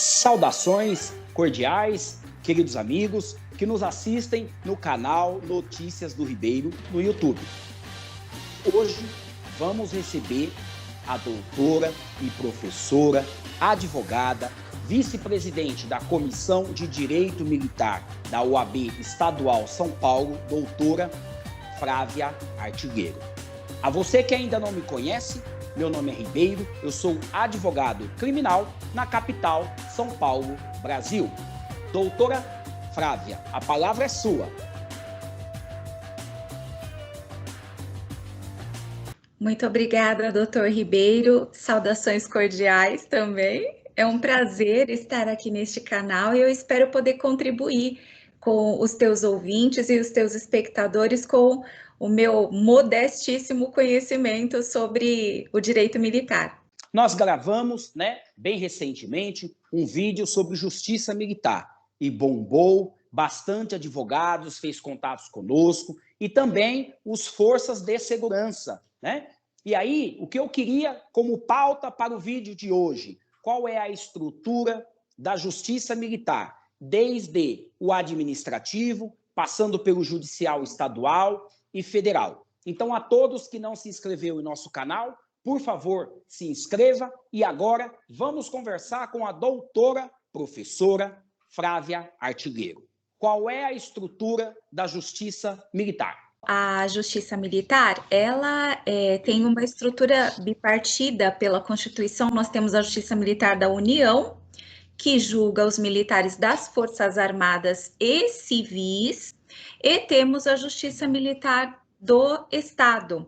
Saudações cordiais, queridos amigos que nos assistem no canal Notícias do Ribeiro no YouTube. Hoje vamos receber a doutora e professora, advogada, vice-presidente da Comissão de Direito Militar da OAB Estadual São Paulo, doutora Flávia Artilheiro. A você que ainda não me conhece, meu nome é Ribeiro, eu sou advogado criminal na capital, São Paulo, Brasil. Doutora Flávia, a palavra é sua. Muito obrigada, doutor Ribeiro. Saudações cordiais também. É um prazer estar aqui neste canal e eu espero poder contribuir com os teus ouvintes e os teus espectadores com o meu modestíssimo conhecimento sobre o direito militar. Nós gravamos, bem recentemente, um vídeo sobre justiça militar e bombou, bastante advogados fez contatos conosco e também os forças de segurança, E aí, o que eu queria como pauta para o vídeo de hoje, qual é a estrutura da justiça militar, desde o administrativo, passando pelo judicial estadual e federal. Então, a todos que não se inscreveram em nosso canal, por favor, se inscreva. E agora, vamos conversar com a doutora professora Flávia Artilheiro. Qual é a estrutura da justiça militar? A justiça militar, ela tem uma estrutura bipartida pela Constituição. Nós temos a Justiça Militar da União, que julga os militares das Forças Armadas e civis, e temos a Justiça Militar do Estado.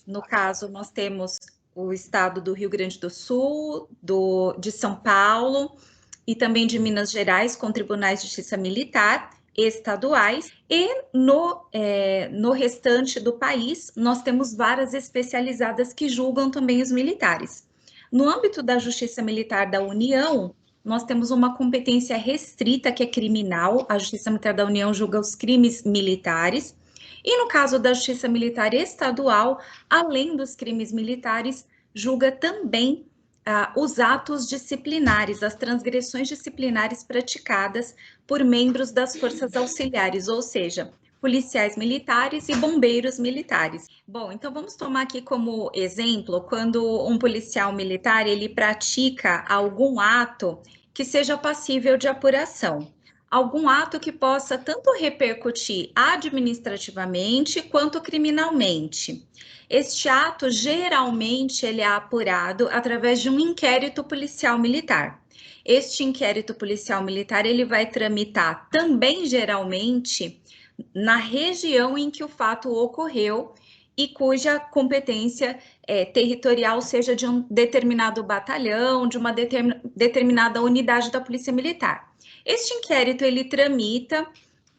No caso, nós temos o Estado do Rio Grande do Sul, de São Paulo e também de Minas Gerais, com tribunais de justiça militar estaduais, e no restante do país, nós temos varas especializadas que julgam também os militares. No âmbito da Justiça Militar da União, nós temos uma competência restrita, que é criminal. A Justiça Militar da União julga os crimes militares. E no caso da Justiça Militar Estadual, além dos crimes militares, julga também os atos disciplinares, as transgressões disciplinares praticadas por membros das forças auxiliares, ou seja, policiais militares e bombeiros militares. Bom, então vamos tomar aqui como exemplo, quando um policial militar, ele pratica algum ato que seja passível de apuração. Algum ato que possa tanto repercutir administrativamente quanto criminalmente. Este ato, geralmente, ele é apurado através de um inquérito policial militar. Este inquérito policial militar, ele vai tramitar também, geralmente, na região em que o fato ocorreu e cuja competência territorial seja de um determinado batalhão, de uma determinada unidade da Polícia Militar. Este inquérito, ele tramita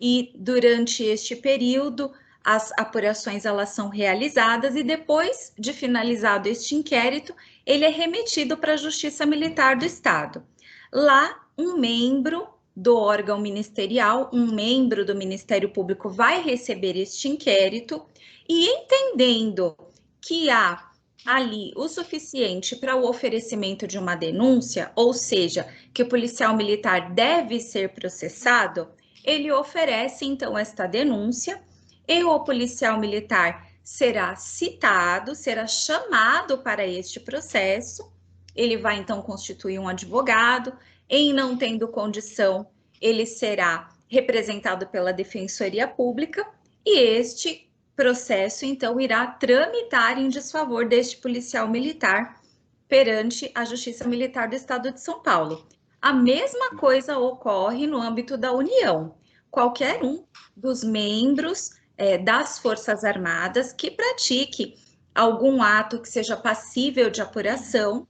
e, durante este período, as apurações elas são realizadas e, depois de finalizado este inquérito, ele é remetido para a Justiça Militar do Estado. Lá, um membro do órgão ministerial, um membro do Ministério Público vai receber este inquérito e, entendendo que há ali o suficiente para o oferecimento de uma denúncia, ou seja, que o policial militar deve ser processado, ele oferece então esta denúncia e o policial militar será citado, será chamado para este processo. Ele vai então constituir um advogado. Em não tendo condição, ele será representado pela Defensoria Pública e este processo, então, irá tramitar em desfavor deste policial militar perante a Justiça Militar do Estado de São Paulo. A mesma coisa ocorre no âmbito da União. Qualquer um dos membros das Forças Armadas que pratique algum ato que seja passível de apuração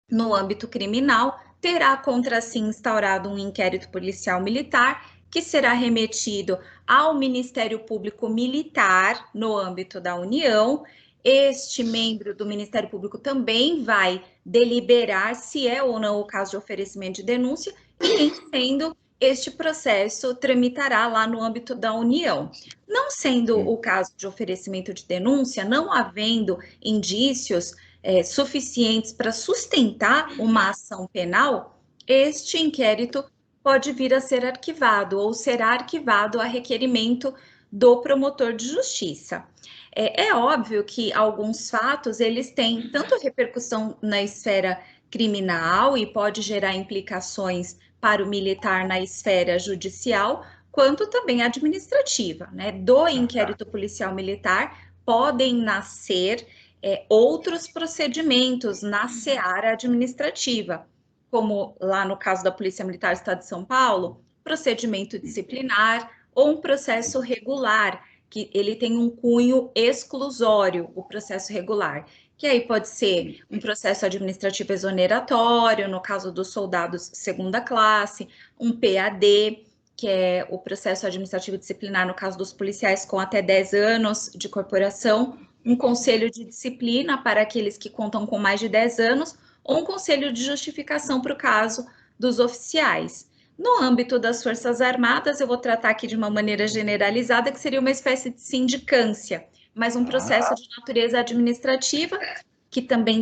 no âmbito criminal terá contra si instaurado um inquérito policial militar que será remetido ao Ministério Público Militar no âmbito da União. Este membro do Ministério Público também vai deliberar se é ou não o caso de oferecimento de denúncia e, em sendo, este processo tramitará lá no âmbito da União. Não sendo o caso de oferecimento de denúncia, não havendo indícios suficientes para sustentar uma ação penal, este inquérito pode vir a ser arquivado ou será arquivado a requerimento do promotor de justiça. É óbvio que alguns fatos, eles têm tanto repercussão na esfera criminal e pode gerar implicações para o militar na esfera judicial, quanto também administrativa, né? Do inquérito policial militar podem nascer outros procedimentos na seara administrativa, como lá no caso da Polícia Militar do Estado de São Paulo, procedimento disciplinar ou um processo regular, que ele tem um cunho exclusório, o processo regular, que aí pode ser um processo administrativo exoneratório, no caso dos soldados segunda classe, um PAD, que é o processo administrativo disciplinar no caso dos policiais com até 10 anos de corporação, um conselho de disciplina para aqueles que contam com mais de 10 anos, ou um conselho de justificação para o caso dos oficiais. No âmbito das Forças Armadas, eu vou tratar aqui de uma maneira generalizada, que seria uma espécie de sindicância, mas um processo de natureza administrativa, que também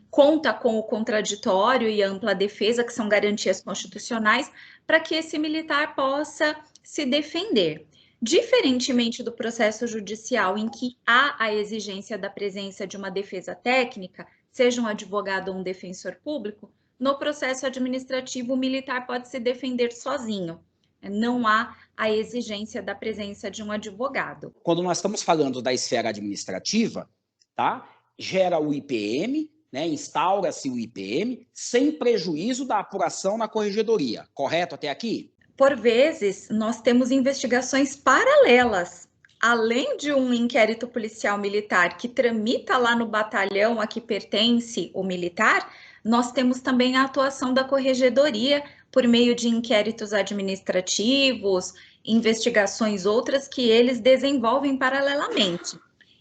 conta com o contraditório e ampla defesa, que são garantias constitucionais, para que esse militar possa se defender. Diferentemente do processo judicial, em que há a exigência da presença de uma defesa técnica, seja um advogado ou um defensor público, no processo administrativo, o militar pode se defender sozinho. Não há a exigência da presença de um advogado. Quando nós estamos falando da esfera administrativa, tá? Gera o IPM, né? Instaura-se o IPM, sem prejuízo da apuração na corregedoria. Correto até aqui? Por vezes, nós temos investigações paralelas. Além de um inquérito policial militar que tramita lá no batalhão a que pertence o militar, nós temos também a atuação da corregedoria por meio de inquéritos administrativos, investigações outras que eles desenvolvem paralelamente.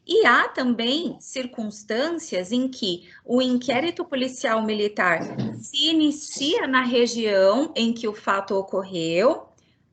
E há também circunstâncias em que o inquérito policial militar se inicia na região em que o fato ocorreu,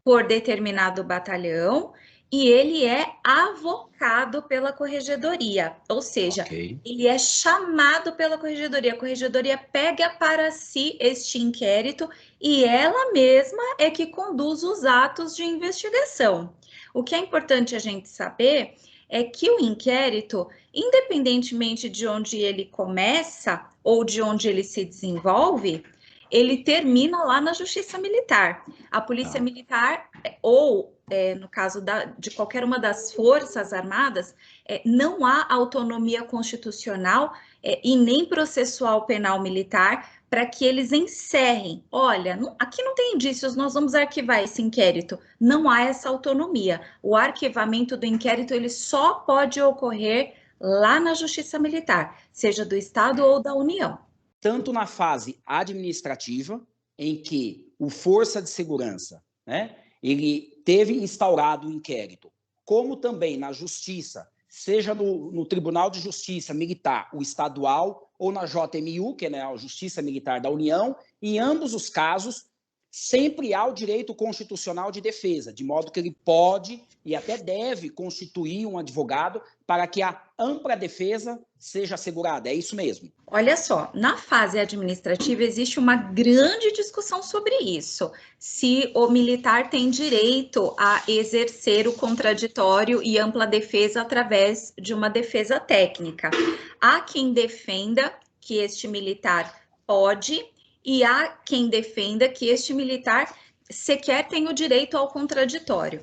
por determinado batalhão, e ele é avocado pela corregedoria, ou seja, ele é chamado pela corregedoria. A corregedoria pega para si este inquérito e ela mesma é que conduz os atos de investigação. O que é importante a gente saber é que o inquérito, independentemente de onde ele começa ou de onde ele se desenvolve, ele termina lá na Justiça Militar. A Polícia Militar, ou no caso de qualquer uma das Forças Armadas, não há autonomia constitucional e nem processual penal militar para que eles encerrem. Olha, aqui não tem indícios, nós vamos arquivar esse inquérito. Não há essa autonomia. O arquivamento do inquérito ele só pode ocorrer lá na Justiça Militar, seja do Estado ou da União. Tanto na fase administrativa, em que o Força de Segurança, né, ele teve instaurado o inquérito, como também na Justiça, seja no Tribunal de Justiça Militar, o estadual, ou na JMU, que é a Justiça Militar da União, em ambos os casos, sempre há o direito constitucional de defesa, de modo que ele pode e até deve constituir um advogado para que a ampla defesa seja assegurada. É isso mesmo. Olha só, na fase administrativa existe uma grande discussão sobre isso, se o militar tem direito a exercer o contraditório e ampla defesa através de uma defesa técnica. Há quem defenda que este militar pode e há quem defenda que este militar sequer tem o direito ao contraditório.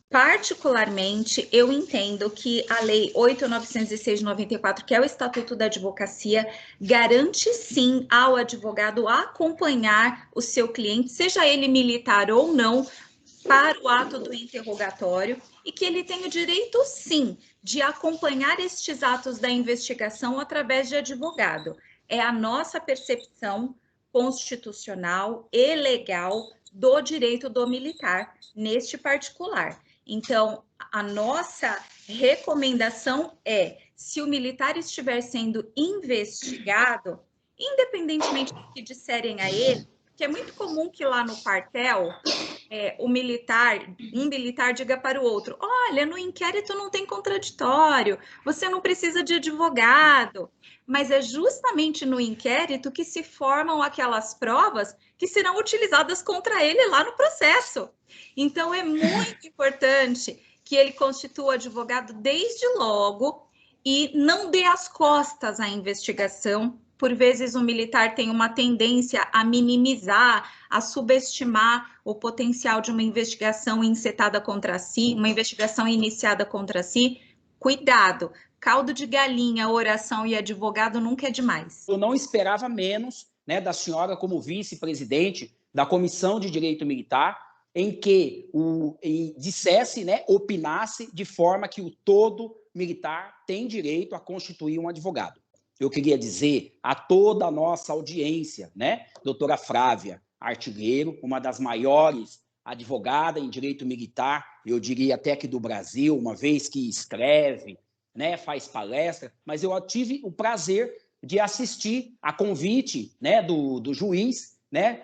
Particularmente, eu entendo que a Lei 8.906 de 94, que é o Estatuto da Advocacia, garante sim ao advogado acompanhar o seu cliente, seja ele militar ou não, para o ato do interrogatório, e que ele tem o direito sim de acompanhar estes atos da investigação através de advogado. É a nossa percepção constitucional e legal do direito do militar neste particular. Então, a nossa recomendação é, se o militar estiver sendo investigado, independentemente do que disserem a ele, que é muito comum que lá no quartel, um militar diga para o outro, olha, no inquérito não tem contraditório, você não precisa de advogado, mas é justamente no inquérito que se formam aquelas provas que serão utilizadas contra ele lá no processo. Então, é muito importante que ele constitua advogado desde logo e não dê as costas à investigação. Por vezes, o militar tem uma tendência a minimizar, a subestimar o potencial de uma investigação encetada contra si, uma investigação iniciada contra si. Cuidado, caldo de galinha, oração e advogado nunca é demais. Eu não esperava menos, né, da senhora como vice-presidente da Comissão de Direito Militar, em que dissesse, né, opinasse de forma que o todo militar tem direito a constituir um advogado. Eu queria dizer a toda a nossa audiência, né, doutora Flávia Artilheiro, uma das maiores advogadas em direito militar, eu diria até que do Brasil, uma vez que escreve, né, faz palestra, mas eu tive o prazer de assistir a convite, né, do juiz, né,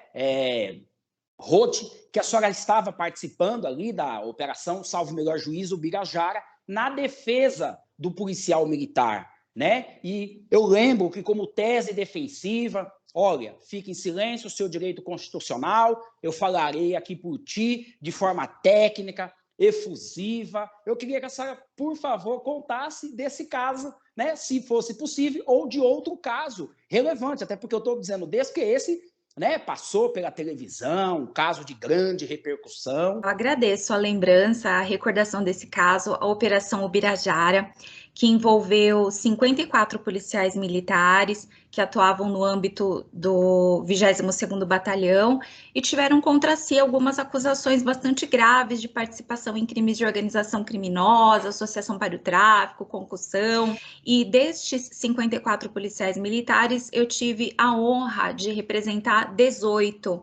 Roth, que a senhora estava participando ali da operação Salve o Melhor Juízo Birajara, na defesa do policial militar, né? E eu lembro que, como tese defensiva, olha, fique em silêncio, o seu direito constitucional, eu falarei aqui por ti de forma técnica, efusiva. Eu queria que a senhora, por favor, contasse desse caso, né, se fosse possível, ou de outro caso relevante, até porque eu estou dizendo desse, porque esse, né, passou pela televisão, um caso de grande repercussão. Eu agradeço a lembrança, a recordação desse caso, a Operação Ubirajara, que envolveu 54 policiais militares que atuavam no âmbito do 22º Batalhão e tiveram contra si algumas acusações bastante graves de participação em crimes de organização criminosa, associação para o tráfico, concussão. E destes 54 policiais militares, eu tive a honra de representar 18.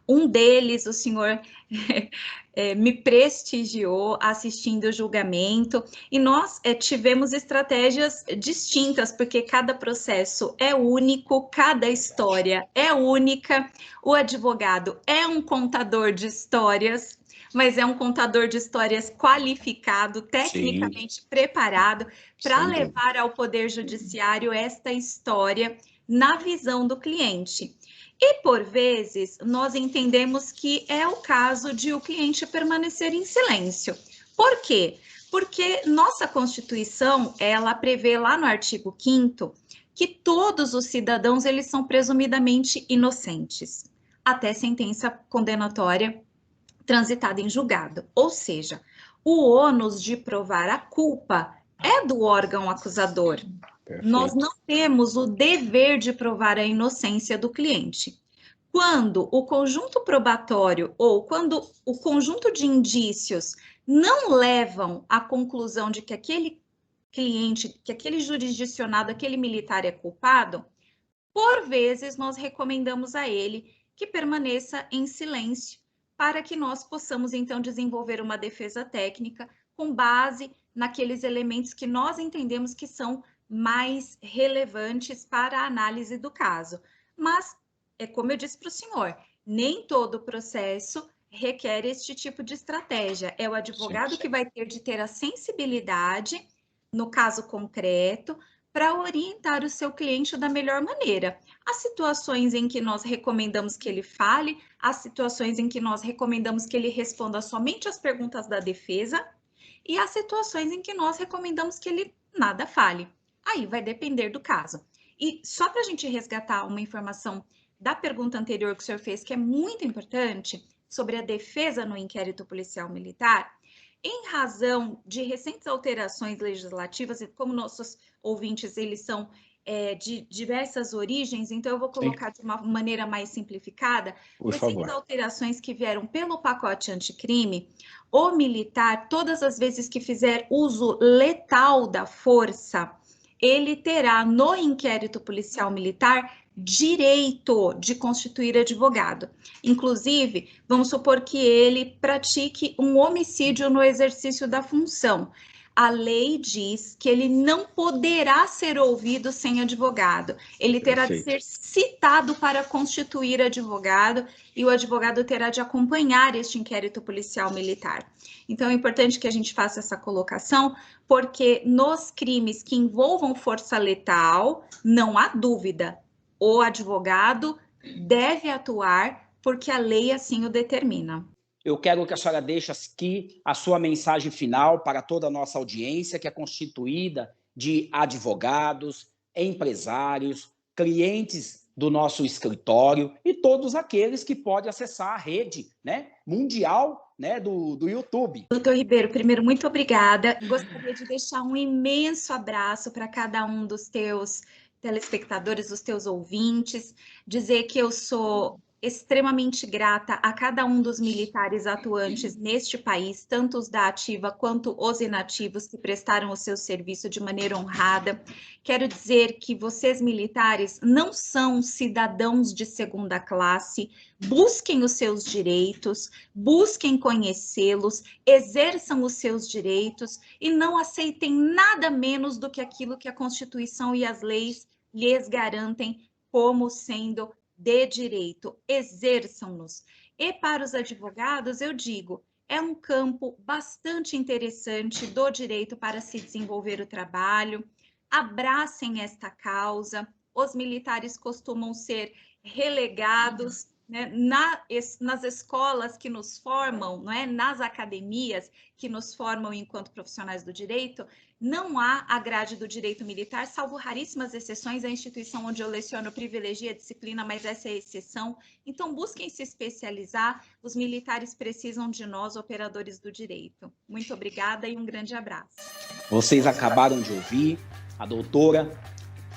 Um deles, o senhor me prestigiou assistindo o julgamento, e nós tivemos estratégias distintas, porque cada processo é único, cada história é única, o advogado é um contador de histórias, mas é um contador de histórias qualificado, tecnicamente preparado, para levar ao Poder Judiciário esta história na visão do cliente. E, por vezes, nós entendemos que é o caso de o cliente permanecer em silêncio. Por quê? Porque nossa Constituição, ela prevê lá no artigo 5º que todos os cidadãos, eles são presumidamente inocentes, até sentença condenatória transitada em julgado. Ou seja, o ônus de provar a culpa é do órgão acusador. Perfeito. Nós não temos o dever de provar a inocência do cliente. Quando o conjunto probatório ou quando o conjunto de indícios não levam à conclusão de que aquele cliente, que aquele jurisdicionado, aquele militar é culpado, por vezes nós recomendamos a ele que permaneça em silêncio, para que nós possamos então desenvolver uma defesa técnica com base naqueles elementos que nós entendemos que são mais relevantes para a análise do caso. Mas, como eu disse para o senhor, nem todo processo requer este tipo de estratégia. É o advogado que vai ter de ter a sensibilidade, no caso concreto, para orientar o seu cliente da melhor maneira. Há situações em que nós recomendamos que ele fale, há situações em que nós recomendamos que ele responda somente às perguntas da defesa, e há situações em que nós recomendamos que ele nada fale. Aí vai depender do caso. E só para a gente resgatar uma informação da pergunta anterior que o senhor fez, que é muito importante, sobre a defesa no inquérito policial militar, em razão de recentes alterações legislativas, e como nossos ouvintes, eles são de diversas origens, então eu vou colocar de uma maneira mais simplificada, recentes alterações que vieram pelo pacote anticrime, o militar, todas as vezes que fizer uso letal da força, ele terá no inquérito policial militar direito de constituir advogado. Inclusive, vamos supor que ele pratique um homicídio no exercício da função. A lei diz que ele não poderá ser ouvido sem advogado. Ele terá de ser citado para constituir advogado e o advogado terá de acompanhar este inquérito policial militar. Então, é importante que a gente faça essa colocação, porque nos crimes que envolvam força letal, não há dúvida, o advogado deve atuar porque a lei assim o determina. Eu quero que a senhora deixe aqui a sua mensagem final para toda a nossa audiência, que é constituída de advogados, empresários, clientes do nosso escritório e todos aqueles que podem acessar a rede, né, mundial, né, do YouTube. Doutor Ribeiro, primeiro, muito obrigada. Gostaria de deixar um imenso abraço para cada um dos teus telespectadores, dos teus ouvintes, dizer que eu sou extremamente grata a cada um dos militares atuantes neste país, tanto os da ativa quanto os inativos que prestaram o seu serviço de maneira honrada. Quero dizer que vocês militares não são cidadãos de segunda classe, busquem os seus direitos, busquem conhecê-los, exerçam os seus direitos e não aceitem nada menos do que aquilo que a Constituição e as leis lhes garantem como sendo de direito. Exerçam-nos. E para os advogados, eu digo, é um campo bastante interessante do direito para se desenvolver o trabalho. Abracem esta causa. Os militares costumam ser relegados, né, nas escolas que nos formam, não é? Nas academias que nos formam enquanto profissionais do direito, não há a grade do direito militar, salvo raríssimas exceções. A instituição onde eu leciono privilegia a disciplina, mas essa é a exceção. Então, busquem se especializar. Os militares precisam de nós, operadores do direito. Muito obrigada e um grande abraço. Vocês acabaram de ouvir a doutora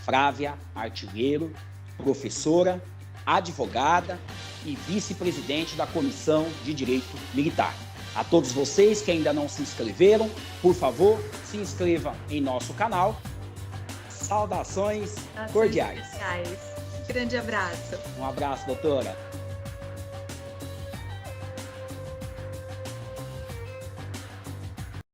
Flávia Artilheiro, professora, advogada e vice-presidente da Comissão de Direito Militar. A todos vocês que ainda não se inscreveram, por favor, se inscreva em nosso canal. Saudações cordiais. Grande abraço. Um abraço, doutora.